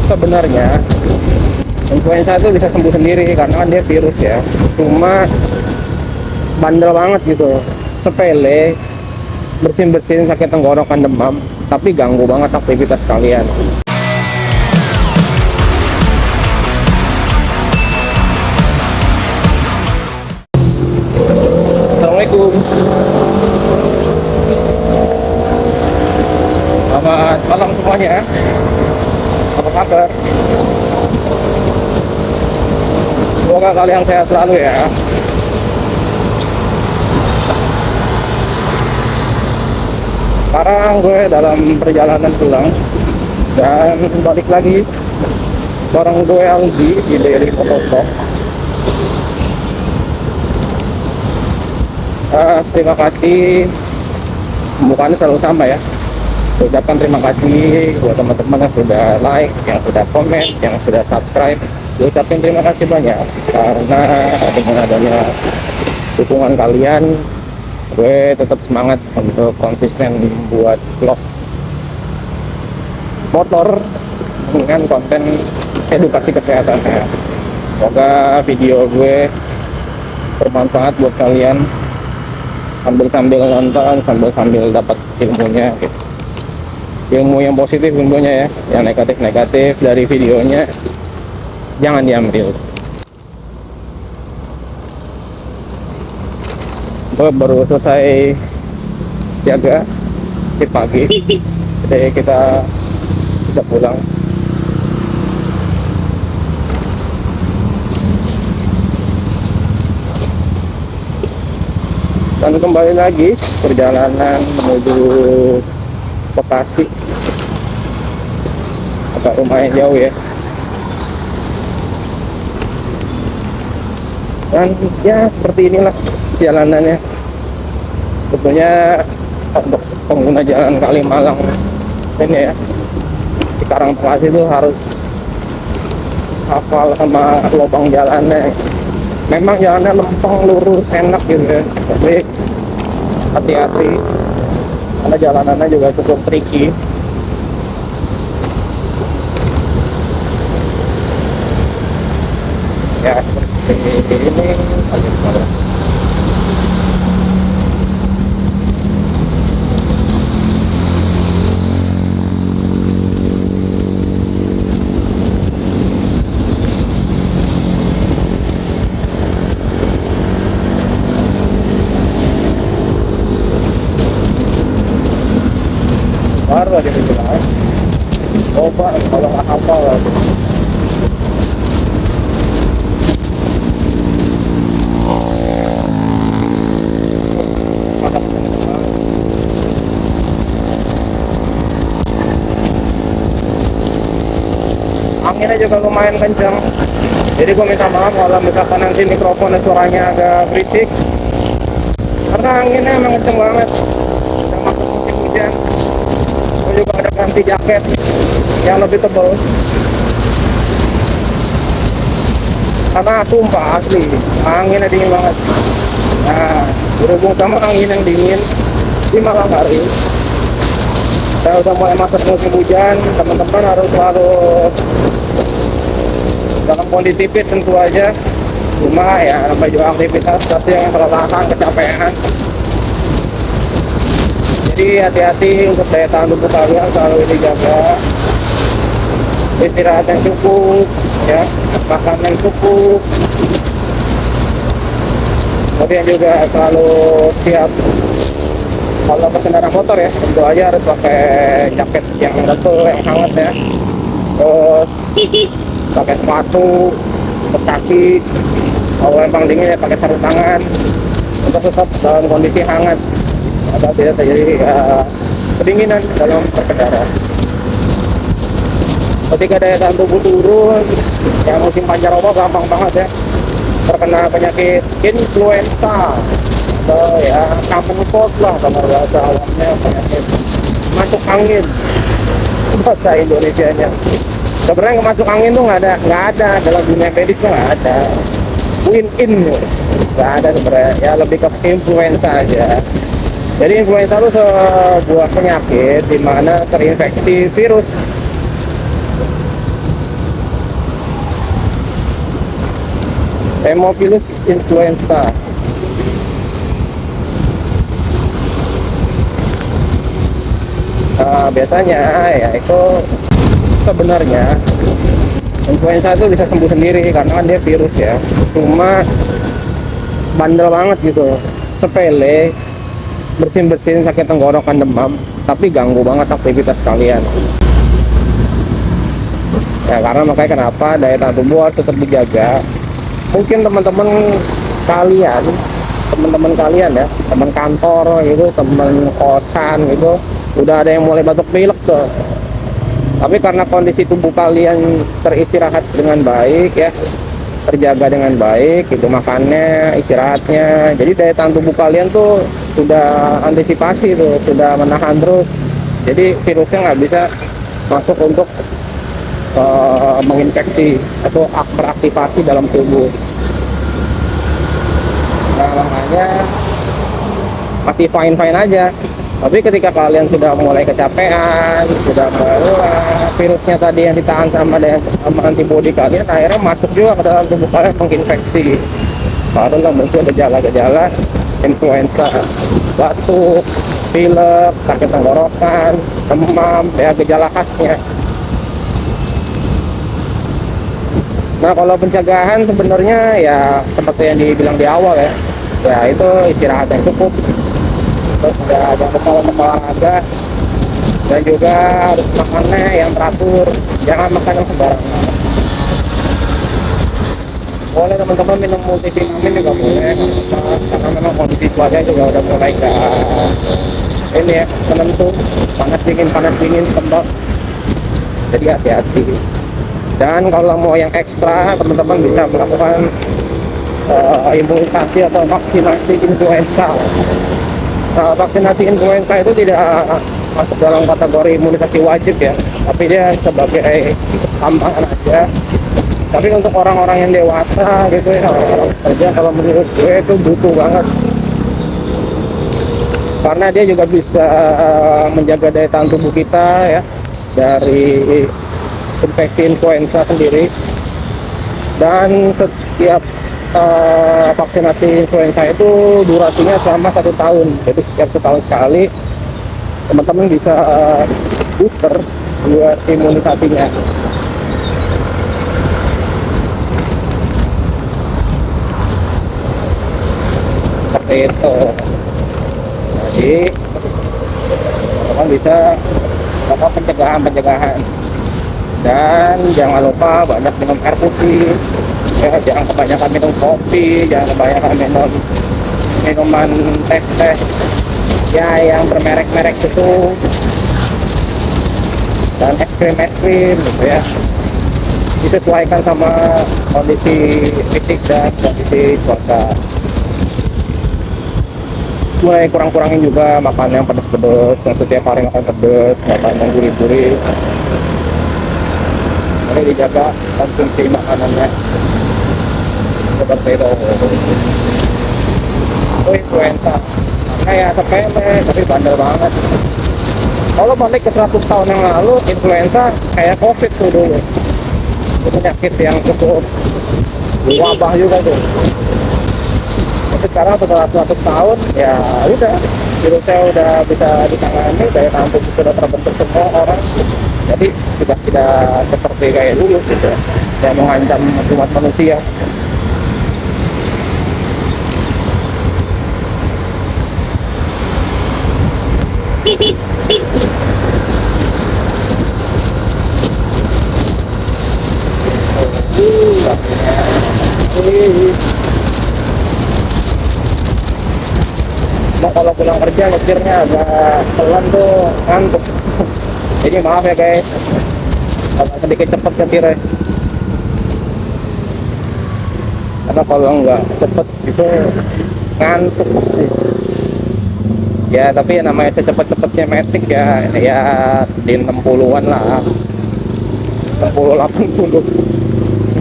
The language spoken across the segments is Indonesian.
sebenarnya influenza itu bisa sembuh sendiri karena kan dia virus ya. Cuma bandel banget gitu, sepele, bersin-bersin sakit tenggorokan, demam, tapi ganggu banget aktivitas kalian. Assalamualaikum. Selamat malam semuanya. Apa kabar? Semoga kalian sehat selalu ya. Sekarang gue dalam perjalanan pulang dan balik lagi bareng gue Aldi di Daily Motovlog. Terima kasih, pembukaannya selalu sama ya. Ucapkan terima kasih buat teman-teman yang sudah like, yang sudah komen, yang sudah subscribe. Ucapkan terima kasih banyak karena dengan adanya dukungan kalian, gue tetap semangat untuk konsisten buat vlog motor dengan konten edukasi kesehatan ya. Semoga video gue bermanfaat buat kalian, sambil nonton, sambil dapat ilmunya gitu. Ilmu yang positif tentunya ya, yang negatif dari videonya jangan diambil. Gue baru selesai jaga di pagi, jadi kita bisa pulang. Dan kembali lagi perjalanan menuju Bekasi, agak lumayan jauh ya. Dan ya seperti inilah jalanannya. Tentunya untuk pengguna jalan Kalimalang ini ya, di Karang Bekasi itu harus hafal sama lubang jalannya. Memang jalannya lempeng, lurus, enak gitu ya, tapi hati-hati karena jalanannya juga cukup tricky. Ya seperti ini baru aja dibilang coba kalau nggak hafal anginnya juga lumayan kencang, jadi gue minta maaf kalau misalkan nanti mikrofonnya suaranya agak berisik karena anginnya emang kencang banget. Udah masuk musim hujan, gue juga ada ganti jaket yang lebih tebal karena sumpah asli anginnya dingin banget. Nah, berhubung sama angin yang dingin di malam hari, saya udah mulai masuk musim hujan. Teman-teman harus selalu dalam kondisi fit tentu aja. Cuma ya namanya juga aktivitas pasti yang kelelahan, kecapean. Jadi hati-hati untuk daya tahan tubuh kalian selalu dijaga. Istirahat yang cukup, ya, makan yang cukup. Kemudian juga selalu siap kalau berkendara motor ya, tentu aja harus pakai jaket yang betul, yang hangat ya. Terus pakai sepatu, kaki. Kalau emang dingin ya pakai sarung tangan untuk tetap dalam kondisi hangat agar tidak terjadi kedinginan dalam berkendara. Ketika daya tahan tubuh turun, ya musim pancaroba gampang banget ya terkena penyakit influenza atau ya kampung pot lah kalau bahasa awamnya, penyakit masuk angin bahasa Indonesianya. Sebenarnya masuk angin tuh nggak ada dalam dunia medis tuh nggak ada. Win-in nggak ada sebenarnya, ya lebih ke influenza aja. Jadi influenza itu sebuah penyakit di mana terinfeksi virus Hemophilus influenza. Biasanya ya itu sebenarnya influenza itu bisa sembuh sendiri karena kan dia virus ya. Cuma bandel banget gitu, sepele, bersin-bersin sakit tenggorokan demam, tapi ganggu banget aktivitas kalian. Ya karena makanya kenapa daya tahan tubuh harus tetap dijaga. Mungkin teman-teman kalian ya, teman kantor gitu, teman kosan gitu, udah ada yang mulai batuk pilek tuh. Tapi karena kondisi tubuh kalian teristirahat dengan baik ya, terjaga dengan baik, itu makannya, istirahatnya, jadi daya tahan tubuh kalian tuh sudah antisipasi tuh, sudah menahan terus. Jadi virusnya nggak bisa masuk untuk menginfeksi atau beraktivasi dalam tubuh. Nah makanya masih fine-fine aja. Tapi ketika kalian sudah mulai kecapean, sudah mulai virusnya tadi yang ditahan sama antibodi kalian akhirnya masuk juga ke dalam tubuh kalian, menginfeksi. Barulah muncul gejala-gejala influenza, batuk, pilek, sakit tenggorokan, demam, ya gejala khasnya. Nah kalau pencegahan sebenarnya ya seperti yang dibilang di awal ya, ya itu istirahat yang cukup, terus jangan lupa untuk olahraga, dan juga harus makannya yang teratur, jangan makan yang sembarangan. Boleh teman-teman minum multivitamin juga boleh, karena memang kondisi cuaca juga udah mulai ke ini ya, menentu, panas dingin tembak, jadi hati-hati. Dan kalau mau yang ekstra, teman-teman bisa melakukan imunisasi atau vaksinasi influenza. Nah, vaksinasi influenza itu tidak masuk dalam kategori imunisasi wajib ya, tapi dia sebagai tambahan aja. Tapi untuk orang-orang yang dewasa gitu ya, orang kerja, kalau menurut gue itu butuh banget, karena dia juga bisa menjaga daya tahan tubuh kita ya dari infeksi influenza sendiri. Dan setiap vaksinasi influenza itu durasinya selama 1 tahun, jadi setiap 1 tahun sekali teman-teman bisa booster buat imunisasinya. Seperti itu. Jadi teman bisa melakukan pencegahan, dan jangan lupa banyak minum air putih ya, jangan kebanyakan minum kopi, jangan kebanyakan minum minuman teh ya yang bermerek-merek itu, dan es krim gitu ya, disesuaikan sama kondisi fisik dan kondisi cuaca. Mulai kurang-kurangin juga makan yang pedas-pedas, yang setiap hari makan pedas, makan yang gurih-gurih. Ini dijaga konsumsi makanannya seperti itu. Itu influenza, karena ya sepele tapi bandel banget. Kalau balik ke 100 tahun yang lalu, influenza kayak COVID tuh dulu, itu penyakit yang cukup wabah juga tuh. Tapi sekarang setelah 100 tahun ya udah, virusnya udah bisa ditangani, daya tahan tubuh sudah terbentuk semua orang, jadi sudah tidak seperti kayak dulu gitu, yang mengancam umat manusia. Nah, kalau pulang kerja nyetirnya agak pelan tuh, ngantuk. Jadi maaf ya guys, agak sedikit cepet nyetirnya, karena kalau nggak cepet itu ngantuk pasti. Ya tapi ya namanya secepat-cepatnya Matic ya, ya di 60-an lah, 60, 80,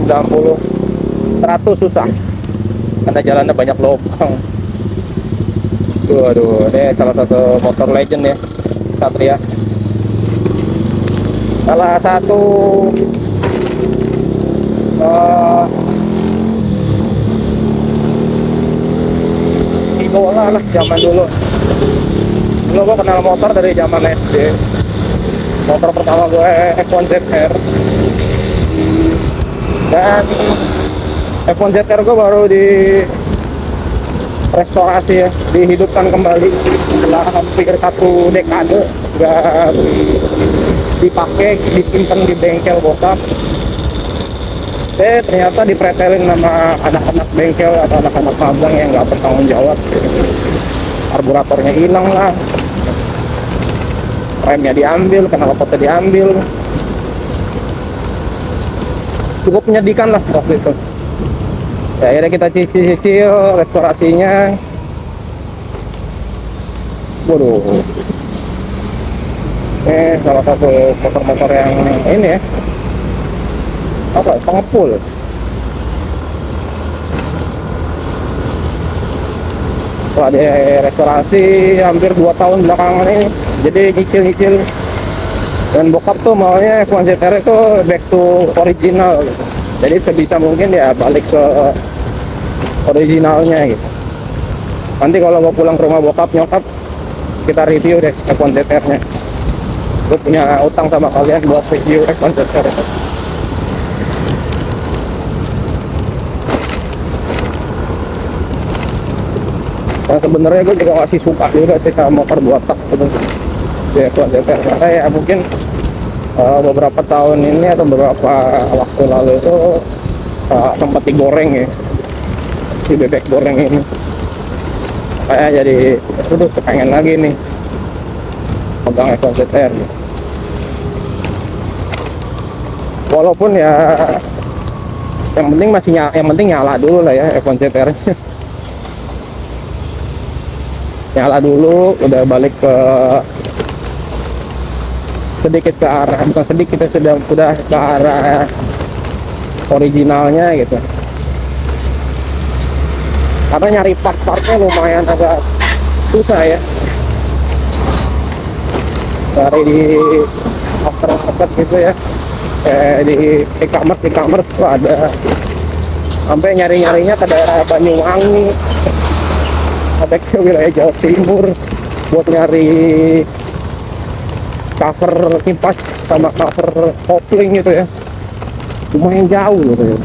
90, 100 susah, karena jalannya banyak lubang. Aduh, ini salah satu motor legend ya, Satria. Salah satu lah zaman dulu. Dulu gue kenal motor dari zaman SD. Motor pertama gue F1 ZR. Dan F1 ZR gue baru di restorasi ya, dihidupkan kembali setelah hampir 1 dekade nggak dipakai, disimpan di bengkel bokap. Ternyata dipretelin sama anak-anak bengkel atau anak-anak magang yang nggak bertanggung jawab. Karburatornya hilang lah, remnya diambil, knalpotnya diambil. Cukup menyedihkan lah waktu itu. Ya, akhirnya kita cicil restorasinya. Waduh, ini salah satu motor-motor yang ini ya, apa, pengepul. Setelah di restorasi hampir 2 tahun belakangan ini, jadi nyicil-nyicil. Dan bokap tuh maunya F1 ZR itu back to original gitu. Jadi sebisa mungkin ya balik ke originalnya gitu. Nanti kalau gue pulang ke rumah bokap nyokap, kita review deh F1 ZR nya. Gue punya utang sama kalian buat review F1 ZR. Nah, sebenarnya gue juga masih suka juga sih sama motor 2 tak sebenarnya di F1 ZR. Karena ya mungkin beberapa tahun ini atau beberapa waktu lalu itu sempat digoreng ya, si bebek goreng ini. Kayak jadi itu tuh pengen lagi nih pegang F1 ZR. Walaupun ya yang penting yang penting nyala dulu lah ya F1 ZR. Nyala dulu, udah balik ke sedikit ke arah, bukan sedikit, kita sudah ke arah originalnya gitu. Karena nyari part-partnya lumayan agak susah ya, dari di aftermarket gitu ya, di e-commerce tuh ada, sampai nyarinya ke daerah Banyuwangi, sampai ke wilayah Jawa Timur buat nyari cover kipas sama cover kopling gitu ya, lumayan jauh gitu ya.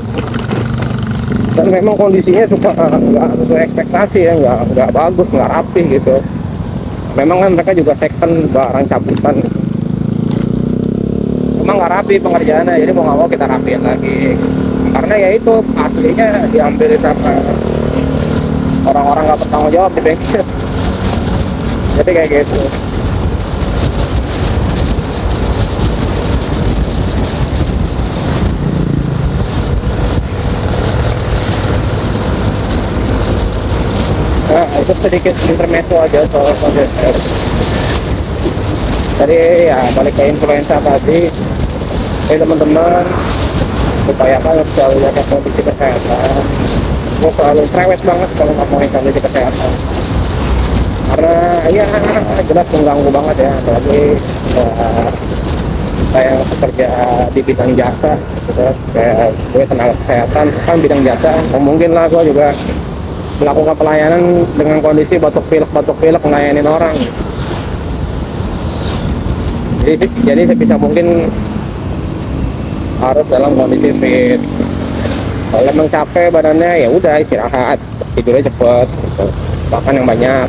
Dan memang kondisinya suka nggak sesuai ekspektasi ya, nggak bagus, nggak rapi gitu. Memang kan mereka juga second barang cabutan, memang nggak rapi pengerjaannya, jadi mau nggak mau kita rapiin lagi. Karena ya itu aslinya diambil sama orang-orang nggak bertanggung jawab di bengkel, jadi kayak gitu. Nah, itu sedikit intermezzo aja soal konsep. Jadi ya balik ke influenza tadi, teman-teman upayakan selalu jaga kondisi kesehatan. Gue selalu cerewet banget kalau ngomongin kondisi kesehatan, karena ya jelas mengganggu banget ya, apalagi saya bekerja di bidang jasa gitu. Kayak gue tenaga kesehatan kan bidang jasa, mungkin lah gue juga melakukan pelayanan dengan kondisi batuk pilek ngelayanin orang. Jadi sebisa mungkin harus dalam kondisi fit. Kalau emang capek badannya ya udah istirahat, tidurnya cepet gitu. Makan yang banyak,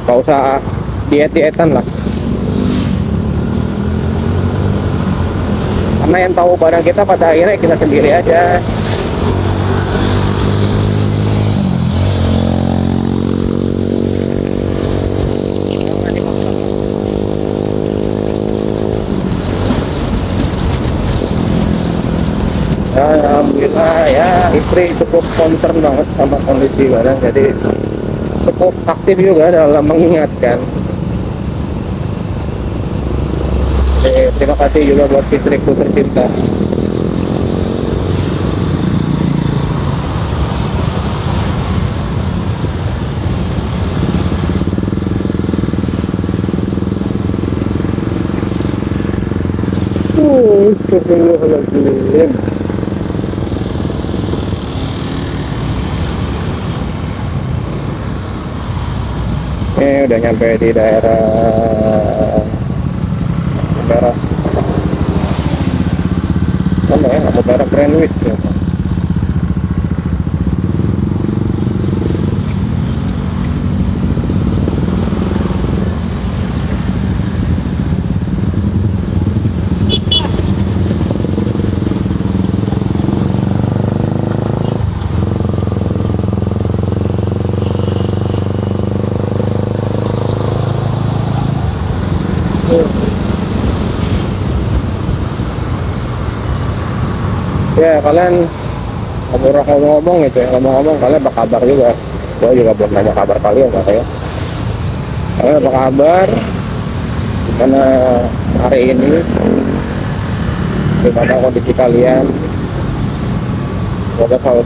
gak usah diet-dietan lah. Karena yang tahu badan kita pada akhirnya kita sendiri aja. Ya, alhamdulillah ya, istri cukup concern banget sama kondisi badan, jadi cukup aktif juga dalam mengingatkan. Terima kasih juga buat istriku tercinta. Astagfirullahaladzim. udah nyampe di daerah daerah mana ya, nggak mau daerah Greenwich ya. Ya kalian ngomong-ngomong gitu ya, ngomong-ngomong kalian apa kabar juga, gue juga belum nanya kabar kalian katanya. Kalian apa kabar, gimana hari ini, gimana kondisi kalian, semoga selalu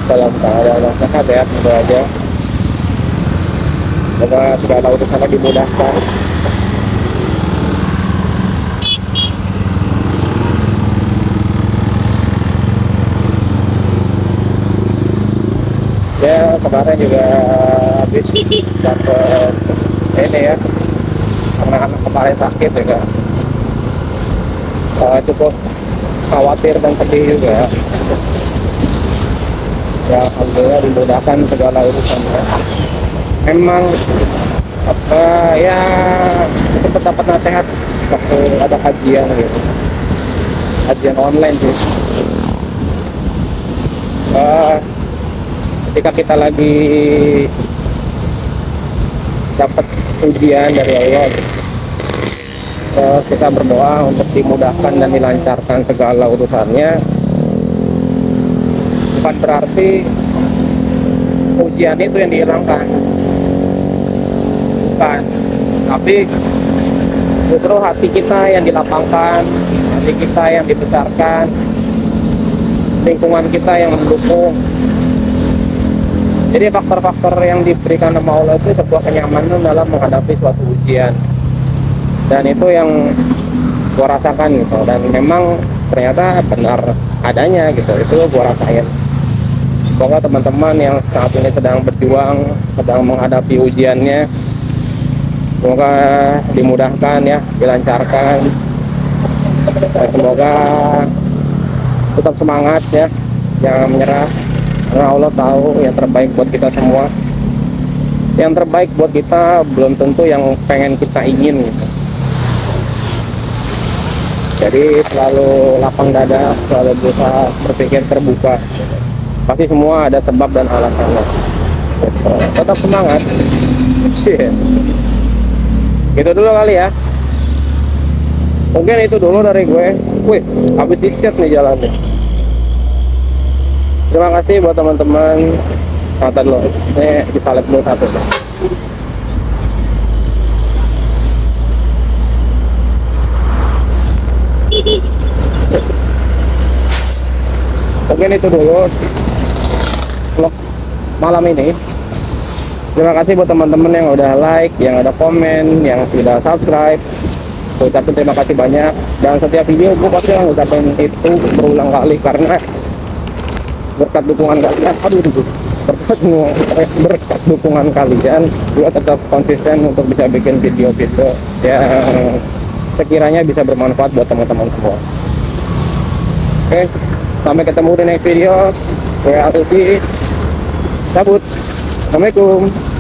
dalam keadaan sehat ya, semoga aja, semoga segala urusannya dimudahkan. Ya kemarin juga habis dapet ini ya, karena anak kemarin sakit juga, cukup khawatir dan sedih juga. Ya alhamdulillah dimudahkan segala urusannya. Memang ya sempat dapat nasihat waktu ada kajian gitu, kajian online sih. Ketika kita lagi dapat ujian dari Allah, kita berdoa untuk dimudahkan dan dilancarkan segala urusannya. Bukan berarti ujian itu yang dihilangkan, bukan, tapi justru hati kita yang dilapangkan, hati kita yang dibesarkan, lingkungan kita yang mendukung. Jadi faktor-faktor yang diberikan sama Allah itu sebuah kenyamanan dalam menghadapi suatu ujian, dan itu yang gua rasakan gitu, dan memang ternyata benar adanya gitu, itu gua rasain. Semoga teman-teman yang saat ini sedang berjuang, sedang menghadapi ujiannya, semoga dimudahkan ya, dilancarkan, dan semoga tetap semangat ya, jangan menyerah. Karena Allah tahu yang terbaik buat kita semua. Yang terbaik buat kita belum tentu yang pengen kita ingin gitu. Jadi selalu lapang dada, selalu berusaha berpikir terbuka. Pasti semua ada sebab dan alasannya. Tetap semangat. Gitu dulu kali ya. Mungkin itu dulu dari gue. Wih, habis dicet nih jalannya. Terima kasih buat teman-teman. Nonton dulu, ini disalib dulu satu. Mungkin itu dulu vlog malam ini. Terima kasih buat teman-teman yang udah like, yang ada komen, yang sudah subscribe. Gue ucapin terima kasih banyak. Dan setiap video gue pasti ngucapin itu berulang kali, karena berkat dukungan kalian, berkat dukungan kalian, gue tetap konsisten untuk bisa bikin video-video yang sekiranya bisa bermanfaat buat teman-teman semua. Oke, sampai ketemu di next video. Gue Alfi, cabut. Assalamualaikum.